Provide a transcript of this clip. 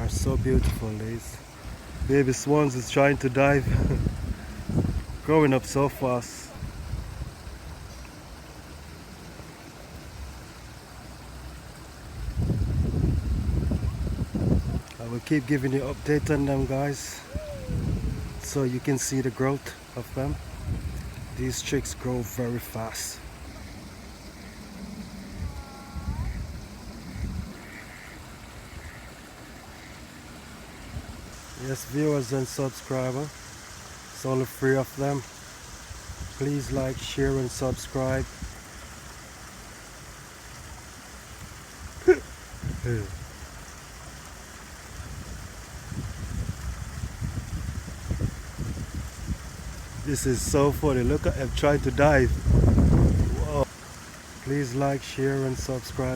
are so beautiful. These baby swans is trying to dive, growing up so fast. I will keep giving you update on them, guys, so you can see the growth of them. These chicks grow very fast. Yes, viewers and subscribers, it's only 3 of them. Please like, share and subscribe. This is so funny. Look at him trying to dive. Whoa. Please like, share and subscribe.